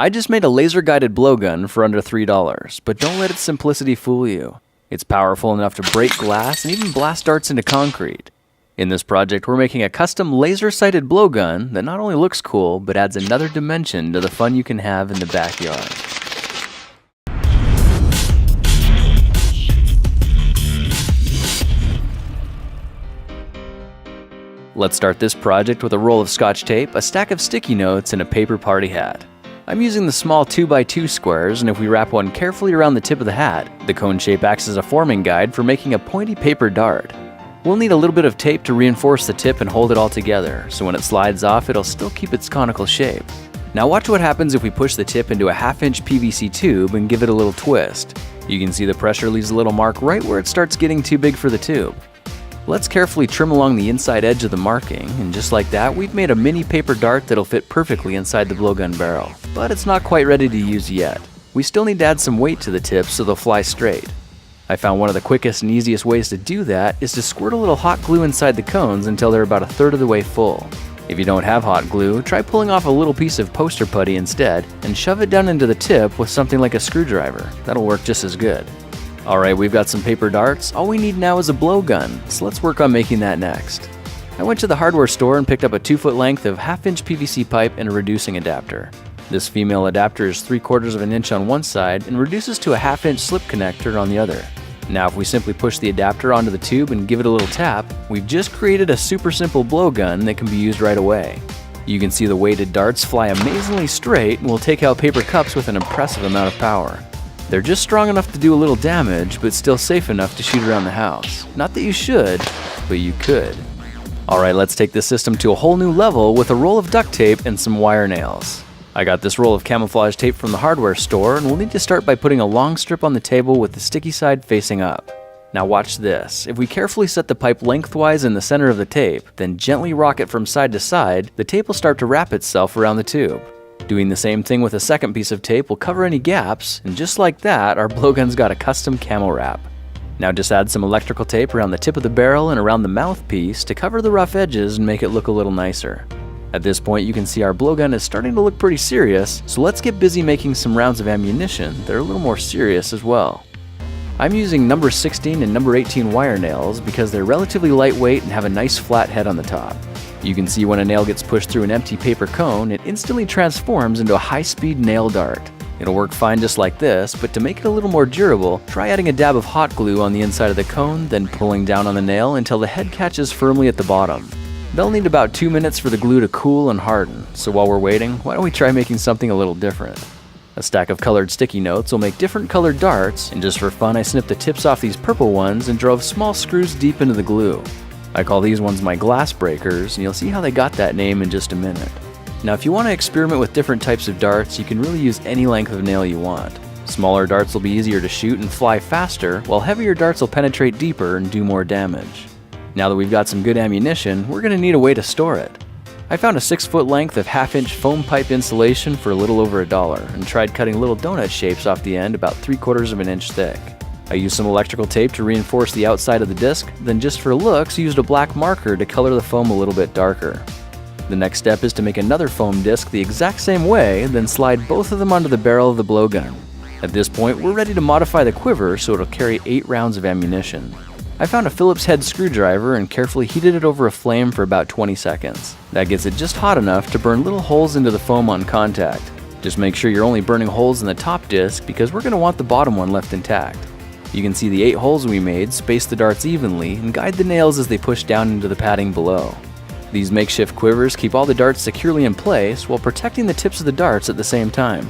I just made a laser-guided blowgun for under $3, but don't let its simplicity fool you. It's powerful enough to break glass and even blast darts into concrete. In this project, we're making a custom laser-sighted blowgun that not only looks cool, but adds another dimension to the fun you can have in the backyard. Let's start this project with a roll of Scotch tape, a stack of sticky notes, and a paper party hat. I'm using the small 2x2 squares, and if we wrap one carefully around the tip of the hat, the cone shape acts as a forming guide for making a pointy paper dart. We'll need a little bit of tape to reinforce the tip and hold it all together, so when it slides off, it'll still keep its conical shape. Now watch what happens if we push the tip into a 1/2-inch PVC tube and give it a little twist. You can see the pressure leaves a little mark right where it starts getting too big for the tube. Let's carefully trim along the inside edge of the marking, and just like that, we've made a mini paper dart that'll fit perfectly inside the blowgun barrel. But it's not quite ready to use yet. We still need to add some weight to the tips so they'll fly straight. I found one of the quickest and easiest ways to do that is to squirt a little hot glue inside the cones until they're about 1/3 of the way full. If you don't have hot glue, try pulling off a little piece of poster putty instead and shove it down into the tip with something like a screwdriver. That'll work just as good. Alright, we've got some paper darts. All we need now is a blowgun, so let's work on making that next. I went to the hardware store and picked up a 2-foot length of 1/2-inch PVC pipe and a reducing adapter. This female adapter is 3/4 of an inch on one side and reduces to a 1/2-inch slip connector on the other. Now if we simply push the adapter onto the tube and give it a little tap, we've just created a super simple blowgun that can be used right away. You can see the weighted darts fly amazingly straight and will take out paper cups with an impressive amount of power. They're just strong enough to do a little damage, but still safe enough to shoot around the house. Not that you should, but you could. Alright, let's take this system to a whole new level with a roll of duct tape and some wire nails. I got this roll of camouflage tape from the hardware store, and we'll need to start by putting a long strip on the table with the sticky side facing up. Now watch this. If we carefully set the pipe lengthwise in the center of the tape, then gently rock it from side to side, the tape will start to wrap itself around the tube. Doing the same thing with a second piece of tape will cover any gaps, and just like that, our blowgun's got a custom camo wrap. Now just add some electrical tape around the tip of the barrel and around the mouthpiece to cover the rough edges and make it look a little nicer. At this point, you can see our blowgun is starting to look pretty serious, so let's get busy making some rounds of ammunition that are a little more serious as well. I'm using number 16 and number 18 wire nails because they're relatively lightweight and have a nice flat head on the top. You can see when a nail gets pushed through an empty paper cone, it instantly transforms into a high-speed nail dart. It'll work fine just like this, but to make it a little more durable, try adding a dab of hot glue on the inside of the cone, then pulling down on the nail until the head catches firmly at the bottom. They'll need about 2 minutes for the glue to cool and harden, so while we're waiting, why don't we try making something a little different. A stack of colored sticky notes will make different colored darts, and just for fun I snipped the tips off these purple ones and drove small screws deep into the glue. I call these ones my glass breakers, and you'll see how they got that name in just a minute. Now if you want to experiment with different types of darts, you can really use any length of nail you want. Smaller darts will be easier to shoot and fly faster, while heavier darts will penetrate deeper and do more damage. Now that we've got some good ammunition, we're going to need a way to store it. I found a 6-foot length of 1/2-inch foam pipe insulation for a little over $1 and tried cutting little donut shapes off the end about 3/4 of an inch thick. I used some electrical tape to reinforce the outside of the disc, then just for looks used a black marker to color the foam a little bit darker. The next step is to make another foam disc the exact same way, then slide both of them onto the barrel of the blowgun. At this point, we're ready to modify the quiver so it'll carry 8 rounds of ammunition. I found a Phillips head screwdriver and carefully heated it over a flame for about 20 seconds. That gets it just hot enough to burn little holes into the foam on contact. Just make sure you're only burning holes in the top disc because we're going to want the bottom one left intact. You can see the 8 holes we made space the darts evenly and guide the nails as they push down into the padding below. These makeshift quivers keep all the darts securely in place while protecting the tips of the darts at the same time.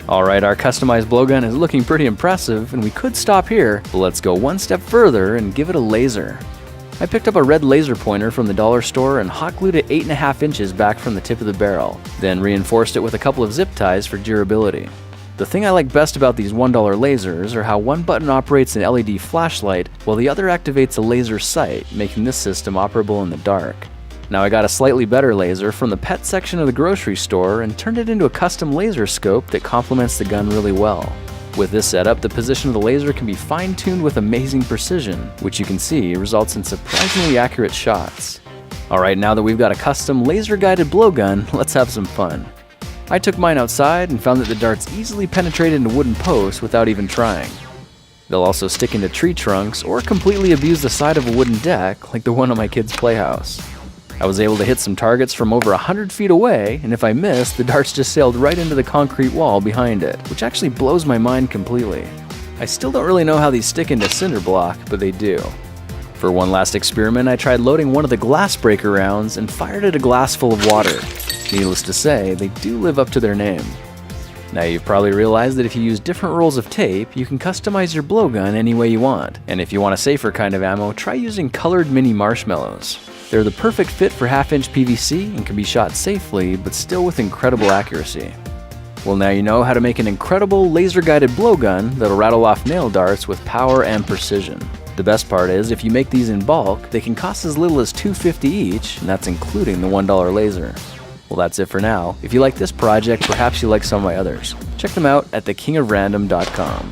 Alright, our customized blowgun is looking pretty impressive and we could stop here, but let's go one step further and give it a laser. I picked up a red laser pointer from the dollar store and hot glued it 8.5 inches back from the tip of the barrel, then reinforced it with a couple of zip ties for durability. The thing I like best about these $1 lasers are how one button operates an LED flashlight while the other activates a laser sight, making this system operable in the dark. Now I got a slightly better laser from the pet section of the grocery store and turned it into a custom laser scope that complements the gun really well. With this setup, the position of the laser can be fine-tuned with amazing precision, which you can see results in surprisingly accurate shots. Alright, now that we've got a custom laser-guided blowgun, let's have some fun. I took mine outside and found that the darts easily penetrate into wooden posts without even trying. They'll also stick into tree trunks or completely abuse the side of a wooden deck like the one on my kid's playhouse. I was able to hit some targets from over 100 feet away, and if I missed, the darts just sailed right into the concrete wall behind it, which actually blows my mind completely. I still don't really know how these stick into cinder block, but they do. For one last experiment, I tried loading one of the glass breaker rounds and fired at a glass full of water. Needless to say, they do live up to their name. Now you've probably realized that if you use different rolls of tape, you can customize your blowgun any way you want. And if you want a safer kind of ammo, try using colored mini marshmallows. They're the perfect fit for half-inch PVC and can be shot safely, but still with incredible accuracy. Well, now you know how to make an incredible laser-guided blowgun that'll rattle off nail darts with power and precision. The best part is, if you make these in bulk, they can cost as little as $2.50 each, and that's including the $1 laser. Well, that's it for now. If you like this project, perhaps you like some of my others. Check them out at thekingofrandom.com.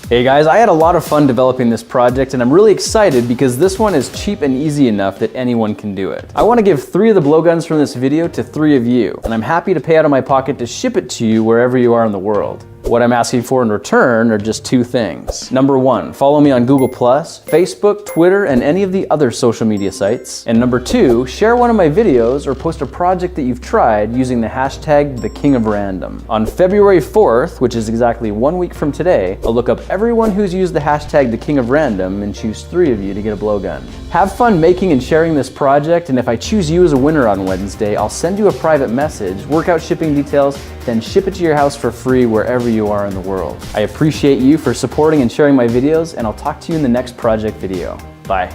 Hey guys, I had a lot of fun developing this project, and I'm really excited because this one is cheap and easy enough that anyone can do it. I want to give 3 of the blowguns from this video to 3 of you, and I'm happy to pay out of my pocket to ship it to you wherever you are in the world. What I'm asking for in return are just 2 things. Number 1, follow me on Google+, Facebook, Twitter, and any of the other social media sites. And number 2, share one of my videos or post a project that you've tried using the hashtag #TheKingOfRandom. On February 4th, which is exactly 1 week from today, I'll look up everyone who's used the hashtag #TheKingOfRandom and choose 3 of you to get a blowgun. Have fun making and sharing this project, and if I choose you as a winner on Wednesday, I'll send you a private message, work out shipping details, then ship it to your house for free wherever you are in the world. I appreciate you for supporting and sharing my videos, and I'll talk to you in the next project video. Bye.